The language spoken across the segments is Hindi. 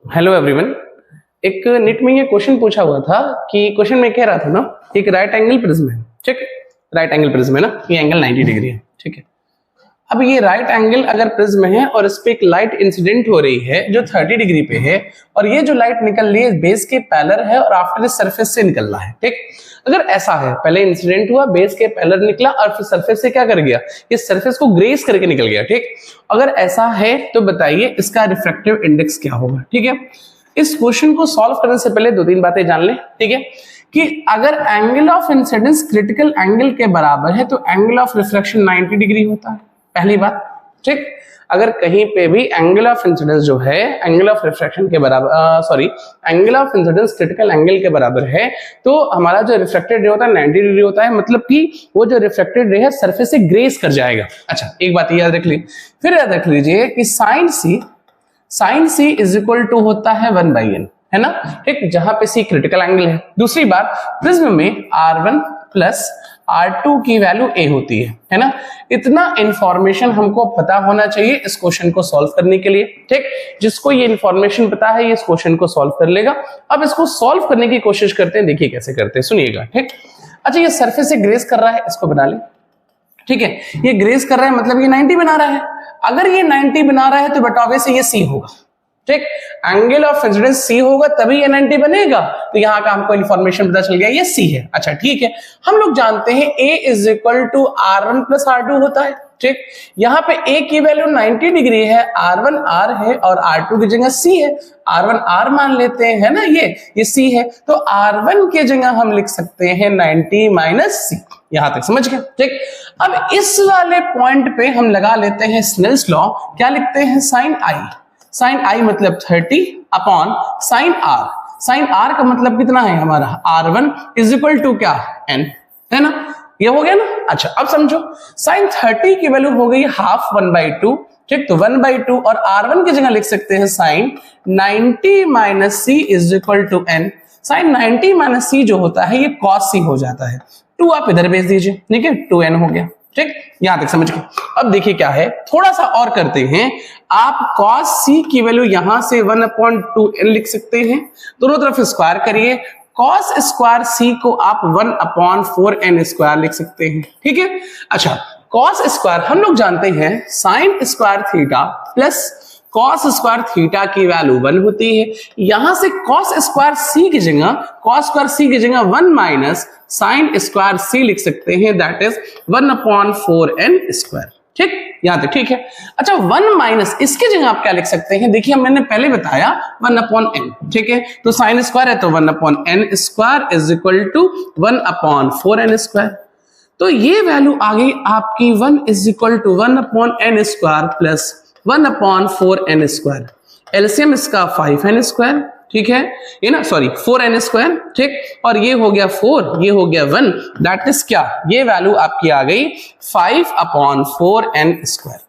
Hello everyone. एक नीट में ये क्वेश्चन पूछा हुआ था कि क्वेश्चन में कह रहा था ना, एक राइट एंगल प्रिज्म है, ठीक, राइट एंगल प्रिज्म है ना, ये एंगल 90 डिग्री है, ठीक है। अब ये राइट एंगल अगर प्रिज्म है और इस पे एक लाइट इंसिडेंट हो रही है जो 30 डिग्री पे है, और ये जो लाइट निकल रही है बेस के पैरेलल है और आफ्टर इस सरफेस से निकल रहा है, ठीक। अगर ऐसा है, पहले इंसिडेंट हुआ, बेस के पैरेलल निकला और फिर सरफेस से क्या कर गया, ये सरफेस को ग्रेस करके निकल गया, ठीक। अगर ऐसा है तो बताइए इसका रिफ्रैक्टिव इंडेक्स क्या होगा, ठीक है। इस क्वेश्चन को सॉल्व करने से पहले दो तीन बातें जान ले, ठीक है, कि अगर angle of incidence critical angle के बराबर है तो एंगल ऑफ रिफ्लेक्शन 90 डिग्री होता है, पहली बात, ठीक। अगर कहीं पे भी एंगल ऑफ इंसिडेंस जो है एंगल ऑफ रिफ्रैक्शन के बराबर, angle of incidence critical angle के बराबर है तो हमारा जो रिफ्लेक्टेड रे होता है 90 डिग्री होता है, मतलब कि वो जो रिफ्लेक्टेड रे है सरफेस से ग्रेस कर जाएगा। अच्छा, एक बात याद रख ली, फिर याद रख लीजिए कि sine C is equal to होता है 1/n, है ना, ठीक, जहां पे सी क्रिटिकल एंगल है। दूसरी बात, प्रिज्म में R1 प्लस R2 की वैल्यू A होती है ना। इतना इंफॉर्मेशन हमको पता होना चाहिए इस क्वेश्चन को सॉल्व करने के लिए, ठीक। जिसको ये इंफॉर्मेशन पता है ये इस क्वेश्चन को सॉल्व कर लेगा। अब इसको सॉल्व करने की कोशिश करते हैं, देखिए कैसे करते हैं, सुनिएगा, ठीक। अच्छा, ये सरफेस से ग्रेस कर रहा है, इसको बना ले, ठीक है। ये ग्रेस कर रहा है मतलब ये 90 बना रहा है। अगर ये 90 बना रहा है तो बटावे से ये C होगा, ठीक। एंगल ऑफ इंसिडेंस C होगा तभी ये 90 बनेगा, तो यहां का हमको इंफॉर्मेशन पता चल गया ये C है। अच्छा, ठीक है, हम लोग जानते हैं A is equal to R1 plus R2 होता है, ठीक। यहां पे A की वैल्यू 90 डिग्री है, R1 R है और R2 की जगह C है, R1 R मान लेते हैं, है ना, ये C है, तो R1 की जगह हम लिख सकते हैं 90 माइनस C। यहां तक समझ गए, ठीक। अब इस वाले पॉइंट पे हम लगा लेते हैं स्नेल्स लॉ, क्या लिखते हैं, साइन I मतलब 30 अपॉन साइन R का मतलब कितना है हमारा, R1 इज इक्वल टू क्या, n, है ना, ये हो गया ना। अच्छा, अब समझो, साइन 30 की वैल्यू हो गई हाफ 1/2, ठीक, तो 1/2 और R1 की जगह लिख सकते हैं sine 90 minus C is equal to n। Sine 90 minus C जो होता है ये cos C हो जाता है, 2 आप इधर भेज दीजिए, ठीक है, 2n हो गया, ठीक। यहां तक समझ गए। अब देखिए क्या है, थोड़ा सा और करते हैं, आप cos C की वैल्यू यहां से 1/2n लिख सकते हैं, दोनों तरफ स्क्वायर करिए, cos स्क्वायर C को आप 1/4n स्क्वायर लिख सकते हैं, ठीक है। अच्छा, cos स्क्वायर हम लोग जानते हैं sin square theta plus cos square theta की वैल्यू 1 होती है। यहां से cos स्क्वायर C की जगह 1 माइनस sin स्क्वायर C लिख सकते हैं, दैट इज 1/4n स्क्वायर, ठीक, यहां तक ठीक है। अच्छा, 1 माइनस इसके जगह आप क्या लिख सकते हैं, देखिए मैंने पहले बताया 1/n, ठीक है, तो साइन स्क्वायर है तो 1/n square is equal to 1/4n square. तो ये वैल्यू आ गई आपकी 1 is equal to 1/n square plus 1/4n square. LCM इसका 5n स्क्वायर, ठीक है, ये ना, सॉरी 4n स्क्वायर, ठीक, और ये हो गया 4, ये हो गया 1, दैट इज क्या, ये वैल्यू आपकी आ गई 5/4n स्क्वायर।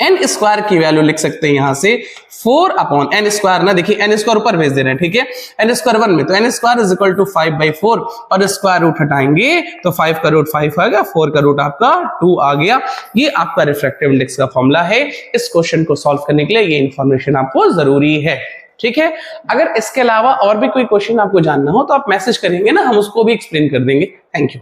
n स्क्वायर की वैल्यू लिख सकते हैं यहां से 4/n स्क्वायर ना, देखिए n स्क्वायर ऊपर भेज दे रहे हैं, ठीक है, n स्क्वायर 1 में, तो n square is equal to 5/4 और स्क्वायर रूट हटाएंगे तो 5 का रूट 5 आएगा, 4 का रूट आपका 2 आ गया। ये आपका रिफ्रैक्टिव इंडेक्स का फॉर्मूला है। इस क्वेश्चन को सॉल्व करने के लिए ये इंफॉर्मेशन आपको जरूरी है, ठीक है। अगर इसके अलावा और भी कोई क्वेश्चन आपको जानना हो तो आप मैसेज करेंगे ना, हम उसको भी एक्सप्लेन कर देंगे। Thank you.